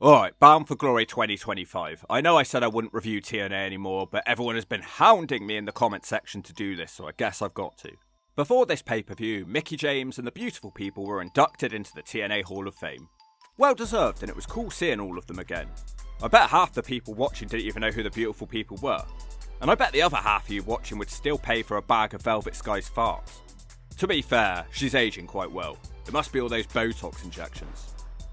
Alright, Bound for Glory 2025. I know I said I wouldn't review TNA anymore, but everyone has been hounding me in the comment section to do this, so I guess I've got to. Before this pay-per-view, Mickie James and the beautiful people were inducted into the TNA Hall of Fame. Well deserved, and it was cool seeing all of them again. I bet half the people watching didn't even know who the beautiful people were. And I bet the other half of you watching would still pay for a bag of Velvet Sky's farts. To be fair, she's aging quite well. It must be all those Botox injections.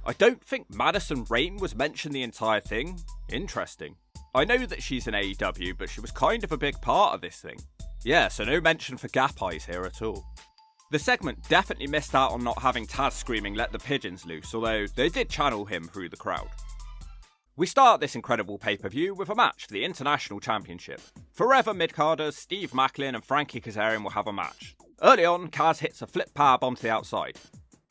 I don't think Madison Rayne was mentioned the entire thing. Interesting. I know that she's in AEW, but she was kind of a big part of this thing. Yeah, so no mention for Gap Eyes here at all. The segment definitely missed out on not having Taz screaming "Let the pigeons loose," although they did channel him through the crowd. We start this incredible pay-per-view with a match for the International Championship. Forever mid-carders Steve Maclin and Frankie Kazarian will have a match. Early on, Kaz hits a flip powerbomb to the outside.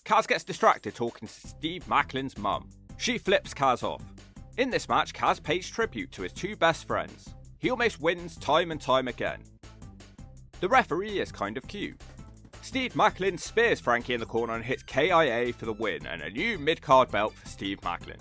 Kaz gets distracted talking to Steve Maclin's mum. She flips Kaz off. In this match, Kaz pays tribute to his two best friends. He almost wins time and time again. The referee is kind of cute. Steve Maclin spears Frankie in the corner and hits KIA for the win and a new mid-card belt for Steve Maclin.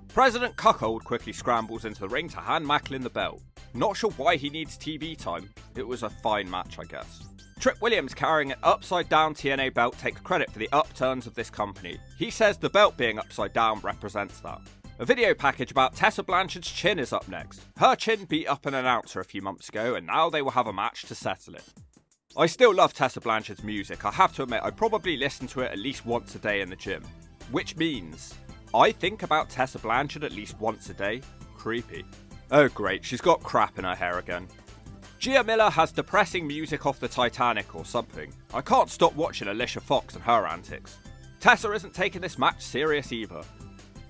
President Cuckold quickly scrambles into the ring to hand Maclin the belt. Not sure why he needs TV time. It was a fine match, I guess. Trick Williams, carrying an upside-down TNA belt, takes credit for the upturns of this company. He says the belt being upside down represents that. A video package about Tessa Blanchard's chin is up next. Her chin beat up an announcer a few months ago, and now they will have a match to settle it. I still love Tessa Blanchard's music. I have to admit, I probably listen to it at least once a day in the gym. Which means I think about Tessa Blanchard at least once a day. Creepy. Oh great, she's got crap in her hair again. Gia Miller has depressing music off the Titanic or something. I can't stop watching Alicia Fox and her antics. Tessa isn't taking this match serious either.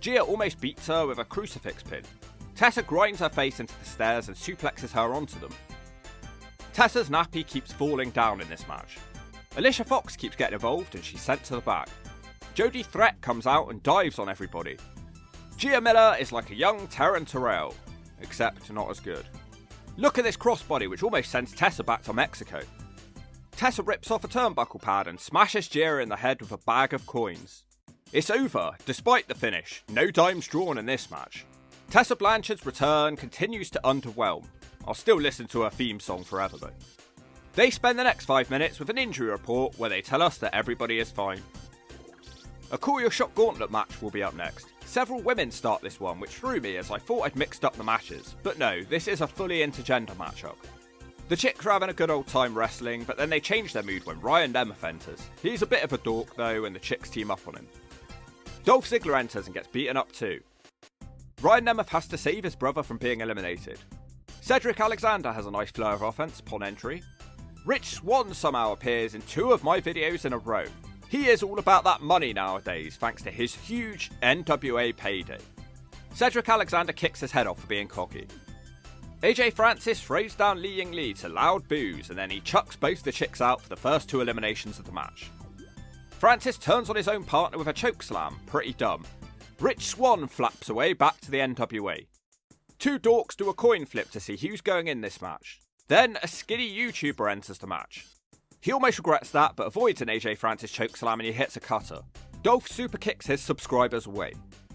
Gia almost beats her with a crucifix pin. Tessa grinds her face into the stairs and suplexes her onto them. Tessa's nappy keeps falling down in this match. Alicia Fox keeps getting involved and she's sent to the back. Jody Threat comes out and dives on everybody. Gia Miller is like a young Taryn Terrell, except not as good. Look at this crossbody which almost sends Tessa back to Mexico. Tessa rips off a turnbuckle pad and smashes Gia in the head with a bag of coins. It's over, despite the finish. No dimes drawn in this match. Tessa Blanchard's return continues to underwhelm. I'll still listen to her theme song forever though. They spend the next 5 minutes with an injury report where they tell us that everybody is fine. A Call Your Shot gauntlet match will be up next. Several women start this one, which threw me as I thought I'd mixed up the matches, but no, this is a fully intergender matchup. The chicks are having a good old time wrestling, but then they change their mood when Ryan Nemeth enters. He's a bit of a dork though, and the chicks team up on him. Dolph Ziggler enters and gets beaten up too. Ryan Nemeth has to save his brother from being eliminated. Cedric Alexander has a nice flow of offense upon entry. Rich Swann somehow appears in 2 of my videos in a row. He is all about that money nowadays, thanks to his huge NWA payday. Cedric Alexander kicks his head off for being cocky. AJ Francis throws down Li Ying Li to loud boos, and then he chucks both the chicks out for the first 2 eliminations of the match. Francis turns on his own partner with a chokeslam, pretty dumb. Rich Swann flaps away back to the NWA. 2 dorks do a coin flip to see who's going in this match. Then a skinny YouTuber enters the match. He almost regrets that, but avoids an AJ Francis chokeslam and he hits a cutter. Dolph super kicks his subscribers away.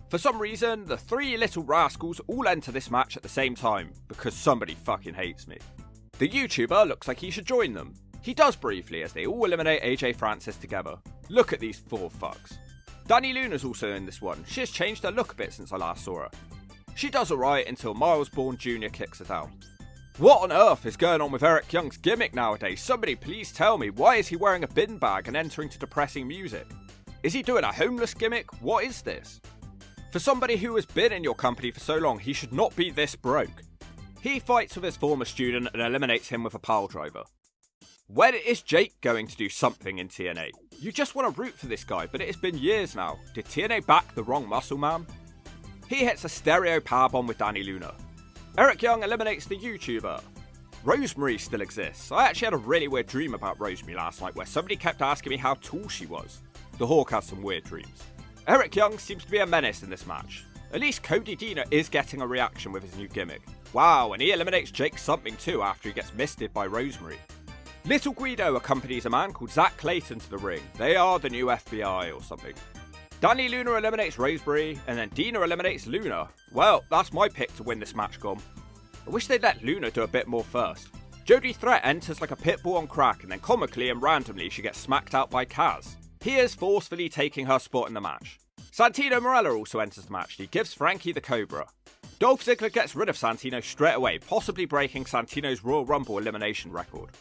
For some reason, the 3 little rascals all enter this match at the same time, because somebody fucking hates me. The YouTuber looks like he should join them. He does briefly as they all eliminate AJ Francis together. Look at these 4 fucks. Dani Luna's also in this one. She has changed her look a bit since I last saw her. She does alright until Miles Bourne Jr. kicks her down. What on earth is going on with Eric Young's gimmick nowadays? Somebody please tell me, why is he wearing a bin bag and entering to depressing music? Is he doing a homeless gimmick? What is this? For somebody who has been in your company for so long, he should not be this broke. He fights with his former student and eliminates him with a pile driver. When is Jake going to do something in TNA? You just want to root for this guy, but it has been years now. Did TNA back the wrong muscle man? He hits a stereo powerbomb with Dani Luna. Eric Young eliminates the YouTuber. Rosemary still exists. I actually had a really weird dream about Rosemary last night where somebody kept asking me how tall she was. The Hawk has some weird dreams. Eric Young seems to be a menace in this match. At least Cody Deaner is getting a reaction with his new gimmick. Wow, and he eliminates Jake something too after he gets misted by Rosemary. Little Guido accompanies a man called Zach Clayton to the ring. They are the new FBI or something. Danny Luna eliminates Roseberry, and then Dina eliminates Luna. Well, that's my pick to win this match, Gom. I wish they'd let Luna do a bit more first. Jody Threat enters like a pit bull on crack, and then comically and randomly she gets smacked out by Kaz. He is forcefully taking her spot in the match. Santino Marella also enters the match, and he gives Frankie the Cobra. Dolph Ziggler gets rid of Santino straight away, possibly breaking Santino's Royal Rumble elimination record.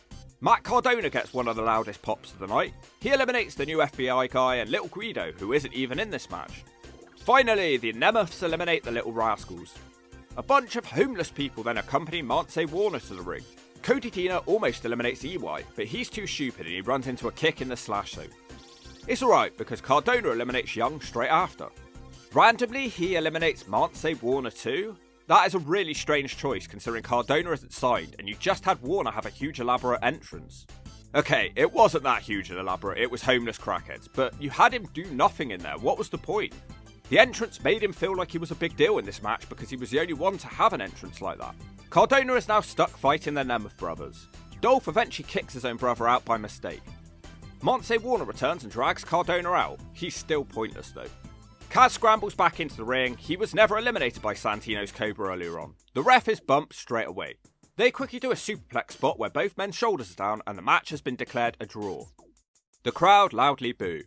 Matt Cardona gets one of the loudest pops of the night. He eliminates the new FBI guy and Little Guido, who isn't even in this match. Finally, the Nemeths eliminate the Little Rascals. A bunch of homeless people then accompany Mance Warner to the ring. Cody Deaner almost eliminates EY, but he's too stupid and he runs into a kick in the slash zone. It's alright because Cardona eliminates Young straight after. Randomly, he eliminates Mance Warner too. That is a really strange choice considering Cardona isn't signed and you just had Warner have a huge elaborate entrance. Okay, it wasn't that huge and elaborate, it was homeless crackheads, but you had him do nothing in there, what was the point? The entrance made him feel like he was a big deal in this match because he was the only one to have an entrance like that. Cardona is now stuck fighting the Nemeth brothers. Dolph eventually kicks his own brother out by mistake. Mance Warner returns and drags Cardona out, he's still pointless though. Kaz scrambles back into the ring. He was never eliminated by Santino's Cobra earlier on. The ref is bumped straight away. They quickly do a superplex spot where both men's shoulders are down and the match has been declared a draw. The crowd loudly boo.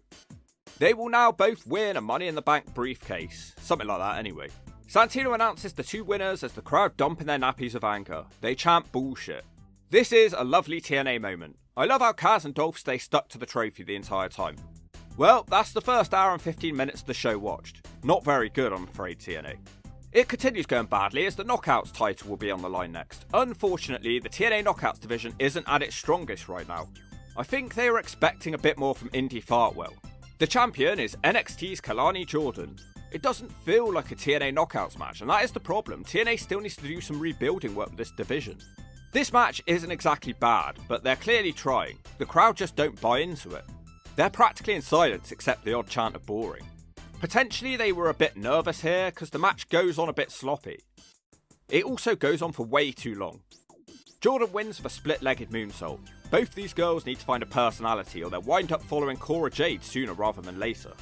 They will now both win a Money in the Bank briefcase. Something like that anyway. Santino announces the two winners as the crowd dump in their nappies of anger. They chant bullshit. This is a lovely TNA moment. I love how Kaz and Dolph stay stuck to the trophy the entire time. Well, that's the first hour and 15 minutes of the show watched. Not very good, I'm afraid, TNA. It continues going badly as the Knockouts title will be on the line next. Unfortunately, the TNA Knockouts division isn't at its strongest right now. I think they were expecting a bit more from Indy Fartwell. The champion is NXT's Kalani Jordan. It doesn't feel like a TNA Knockouts match, and that is the problem. TNA still needs to do some rebuilding work with this division. This match isn't exactly bad, but they're clearly trying. The crowd just don't buy into it. They're practically in silence except the odd chant of boring. Potentially they were a bit nervous here because the match goes on a bit sloppy. It also goes on for way too long. Jordan wins with a split-legged moonsault. Both these girls need to find a personality or they'll wind up following Cora Jade sooner rather than later.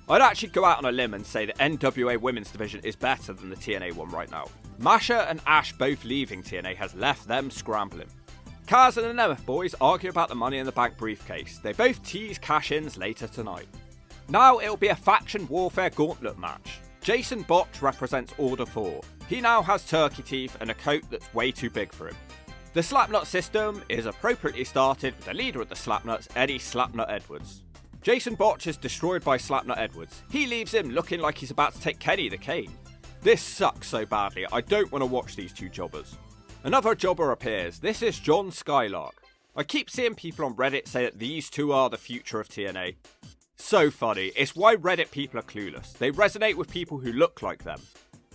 I'd actually go out on a limb and say the NWA Women's Division is better than the TNA one right now. Masha and Ash both leaving TNA has left them scrambling. Kaz and the Nemeth boys argue about the Money in the Bank briefcase. They both tease cash-ins later tonight. Now it'll be a faction warfare gauntlet match. Jason Botch represents Order 4. He now has turkey teeth and a coat that's way too big for him. The Slapnut system is appropriately started with the leader of the Slapnuts, Eddie Slapnut Edwards. Jason Botch is destroyed by Slapnut Edwards. He leaves him looking like he's about to take Kenny the Cane. This sucks so badly, I don't want to watch these two jobbers. Another jobber appears. This is John Skylark. I keep seeing people on Reddit say that these two are the future of TNA. So funny. It's why Reddit people are clueless. They resonate with people who look like them.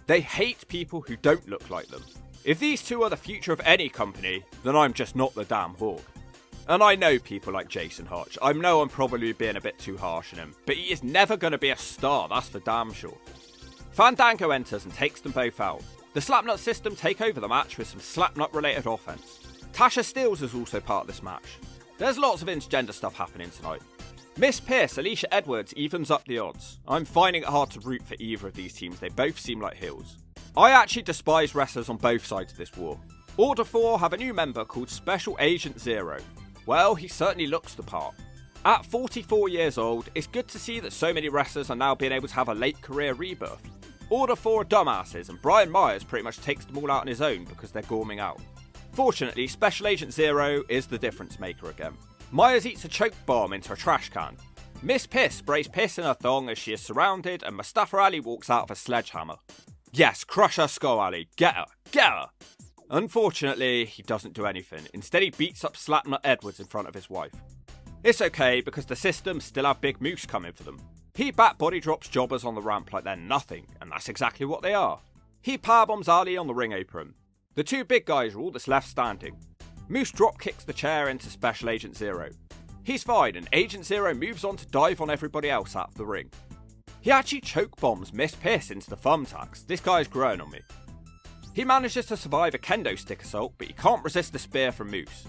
They hate people who don't look like them. If these two are the future of any company, then I'm just not the damn hawk. And I know people like Jason Hotch. I know I'm probably being a bit too harsh on him, but he is never going to be a star, that's for damn sure. Fandango enters and takes them both out. The Slapnut system take over the match with some Slapnut related offense. Tasha Steelz is also part of this match. There's lots of intergender stuff happening tonight. Miss Pierce, Alicia Edwards evens up the odds. I'm finding it hard to root for either of these teams, they both seem like heels. I actually despise wrestlers on both sides of this war. Order 4 have a new member called Special Agent Zero. Well, he certainly looks the part. At 44 years old, it's good to see that so many wrestlers are now being able to have a late career rebirth. Order 4 are dumbasses, and Brian Myers pretty much takes them all out on his own because they're gorming out. Fortunately, Special Agent Zero is the difference maker again. Myers eats a choke bomb into a trash can. Miss Piss sprays piss in her thong as she is surrounded, and Mustafa Ali walks out of a sledgehammer. Yes, crush her skull, Ali. Get her. Get her! Unfortunately, he doesn't do anything. Instead, he beats up Slapnut Edwards in front of his wife. It's okay, because the systems still have Big Moose coming for them. He bat body drops jobbers on the ramp like they're nothing, and that's exactly what they are. He powerbombs Ali on the ring apron. The two big guys are all that's left standing. Moose drop kicks the chair into Special Agent Zero. He's fine, and Agent Zero moves on to dive on everybody else out of the ring. He actually choke bombs Miss Piss into the thumbtacks. This guy's growing on me. He manages to survive a kendo stick assault, but he can't resist the spear from Moose.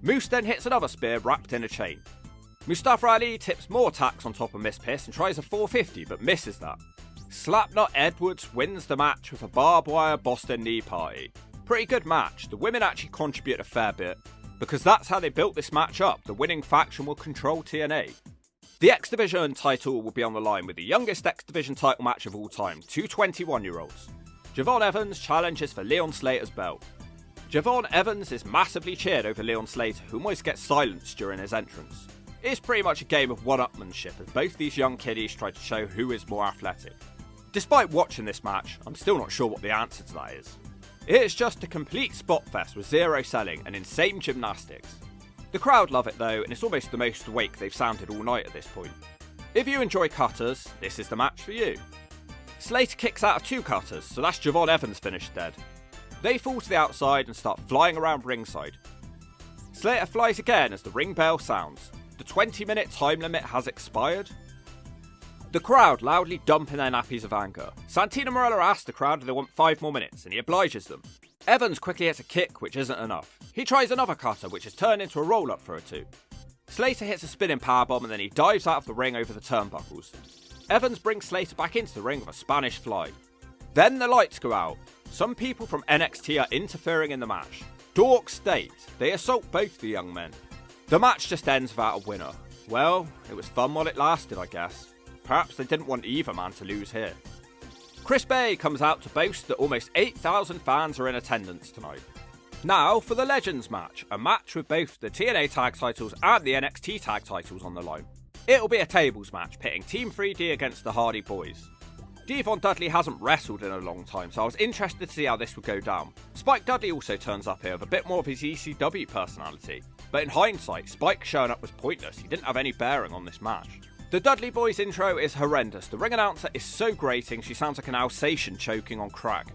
Moose then hits another spear wrapped in a chain. Mustafa Ali tips more tacks on top of Miss Piss and tries a 450 but misses that. Slapnut Edwards wins the match with a barbed wire Boston knee party. Pretty good match. The women actually contribute a fair bit, because that's how they built this match up. The winning faction will control TNA. The X Division title will be on the line with the youngest X Division title match of all time, two 21-year-olds. Javon Evans challenges for Leon Slater's belt. Javon Evans is massively cheered over Leon Slater, who almost gets silenced during his entrance. It is pretty much a game of one-upmanship as both these young kiddies try to show who is more athletic. Despite watching this match, I'm still not sure what the answer to that is. It is just a complete spot fest with zero selling and insane gymnastics. The crowd love it though, and it's almost the most awake they've sounded all night at this point. If you enjoy cutters, this is the match for you. Slater kicks out of two cutters, so that's Javon Evans finished dead. They fall to the outside and start flying around ringside. Slater flies again as the ring bell sounds. The 20-minute time limit has expired. The crowd loudly dumping their nappies of anger. Santana Marella asks the crowd if they want 5 more minutes, and he obliges them. Evans quickly hits a kick, which isn't enough. He tries another cutter, which is turned into a roll-up for a 2. Slater hits a spinning powerbomb, and then he dives out of the ring over the turnbuckles. Evans brings Slater back into the ring with a Spanish fly. Then the lights go out. Some people from NXT are interfering in the match. Dork State. They assault both the young men. The match just ends without a winner. Well, it was fun while it lasted, I guess. Perhaps they didn't want either man to lose here. Chris Bay comes out to boast that almost 8,000 fans are in attendance tonight. Now for the Legends match, a match with both the TNA tag titles and the NXT tag titles on the line. It'll be a tables match pitting Team 3D against the Hardy Boys. Devon Dudley hasn't wrestled in a long time, so I was interested to see how this would go down. Spike Dudley also turns up here with a bit more of his ECW personality, but in hindsight, Spike showing up was pointless. He didn't have any bearing on this match. The Dudley Boys intro is horrendous. The ring announcer is so grating, she sounds like an Alsatian choking on crack.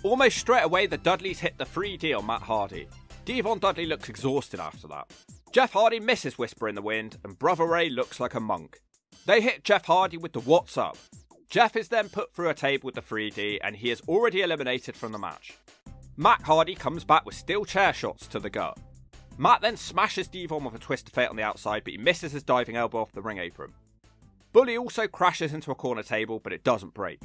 Almost straight away, the Dudleys hit the 3D on Matt Hardy. Devon Dudley looks exhausted after that. Jeff Hardy misses Whisper in the Wind, and Brother Ray looks like a monk. They hit Jeff Hardy with the What's Up. Jeff is then put through a table with the 3D, and he is already eliminated from the match. Matt Hardy comes back with steel chair shots to the gut. Matt then smashes Devon with a twist of fate on the outside, but he misses his diving elbow off the ring apron. Bully also crashes into a corner table, but it doesn't break.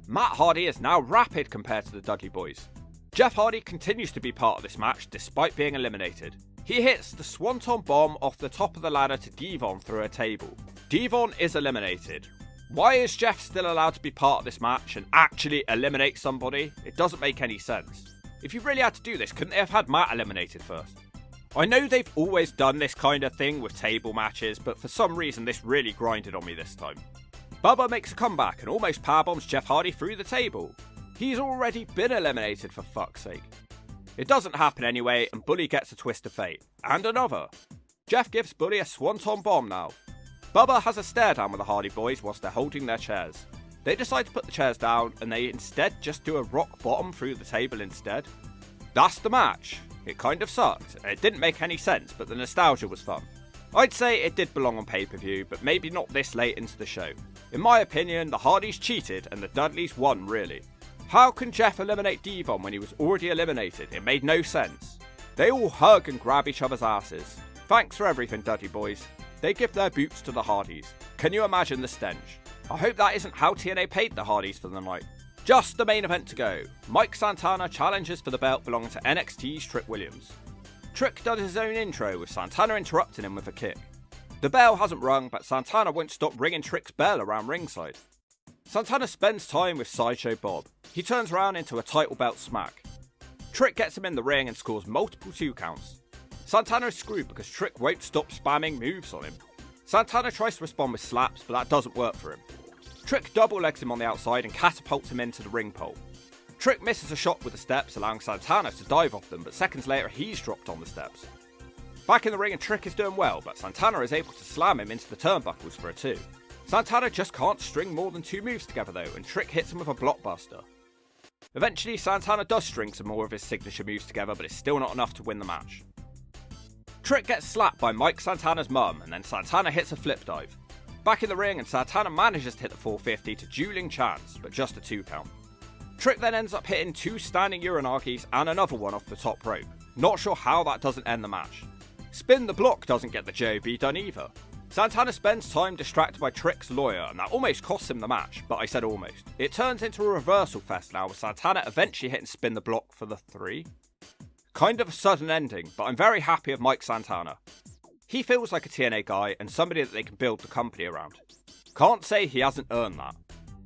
Matt Hardy is now rapid compared to the Dudley Boys. Jeff Hardy continues to be part of this match despite being eliminated. He hits the Swanton Bomb off the top of the ladder to Devon through a table. Devon is eliminated. Why is Jeff still allowed to be part of this match and actually eliminate somebody? It doesn't make any sense. If you really had to do this, couldn't they have had Matt eliminated first? I know they've always done this kind of thing with table matches, but for some reason this really grinded on me this time. Bubba makes a comeback and almost powerbombs Jeff Hardy through the table. He's already been eliminated for fuck's sake. It doesn't happen anyway, and Bully gets a twist of fate. And another. Jeff gives Bully a Swanton Bomb now. Bubba has a stare down with the Hardy Boys whilst they're holding their chairs. They decide to put the chairs down, and they instead just do a rock bottom through the table instead. That's the match. It kind of sucked, and it didn't make any sense, but the nostalgia was fun. I'd say it did belong on pay-per-view, but maybe not this late into the show. In my opinion, the Hardys cheated, and the Dudleys won, really. How can Jeff eliminate Devon when he was already eliminated? It made no sense. They all hug and grab each other's asses. Thanks for everything, Dudley Boys. They give their boots to the Hardys. Can you imagine the stench? I hope that isn't how TNA paid the Hardys for the night. Just the main event to go. Mike Santana challenges for the belt belonging to NXT's Trick Williams. Trick does his own intro with Santana interrupting him with a kick. The bell hasn't rung, but Santana won't stop ringing Trick's bell around ringside. Santana spends time with Sideshow Bob. He turns around into a title belt smack. Trick gets him in the ring and scores multiple 2 counts. Santana is screwed because Trick won't stop spamming moves on him. Santana tries to respond with slaps, but that doesn't work for him. Trick double legs him on the outside and catapults him into the ring pole. Trick misses a shot with the steps, allowing Santana to dive off them, but seconds later he's dropped on the steps. Back in the ring and Trick is doing well, but Santana is able to slam him into the turnbuckles for a 2. Santana just can't string more than 2 moves together though, and Trick hits him with a blockbuster. Eventually Santana does string some more of his signature moves together, but it's still not enough to win the match. Trick gets slapped by Mike Santana's mum, and then Santana hits a flip dive. Back in the ring, and Santana manages to hit the 450 to dueling chance, but just a 2 count. Trick then ends up hitting 2 standing Uranagis and another one off the top rope. Not sure how that doesn't end the match. Spin the block doesn't get the JOB done either. Santana spends time distracted by Trick's lawyer, and that almost costs him the match, but I said almost. It turns into a reversal fest now, with Santana eventually hitting spin the block for the 3. Kind of a sudden ending, but I'm very happy with Mike Santana. He feels like a TNA guy and somebody that they can build the company around. Can't say he hasn't earned that.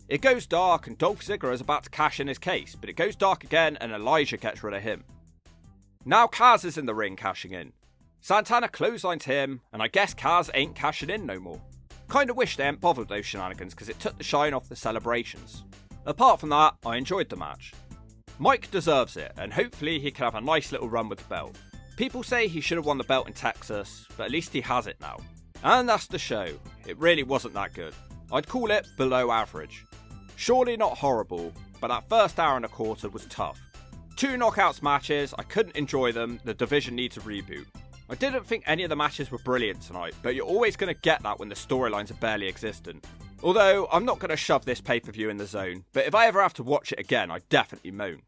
It goes dark and Dolph Ziggler is about to cash in his case, but it goes dark again and Elijah gets rid of him. Now Kaz is in the ring cashing in. Santana clotheslines him, and I guess Kaz ain't cashing in no more. Kinda wish they hadn't bothered those shenanigans because it took the shine off the celebrations. Apart from that, I enjoyed the match. Mike deserves it, and hopefully he can have a nice little run with the belt. People say he should have won the belt in Texas, but at least he has it now. And that's the show. It really wasn't that good. I'd call it below average. Surely not horrible, but that first hour and a quarter was tough. 2 knockouts matches, I couldn't enjoy them, the division needs a reboot. I didn't think any of the matches were brilliant tonight, but you're always going to get that when the storylines are barely existent. Although, I'm not going to shove this pay-per-view in the zone, but if I ever have to watch it again, I'd definitely moan.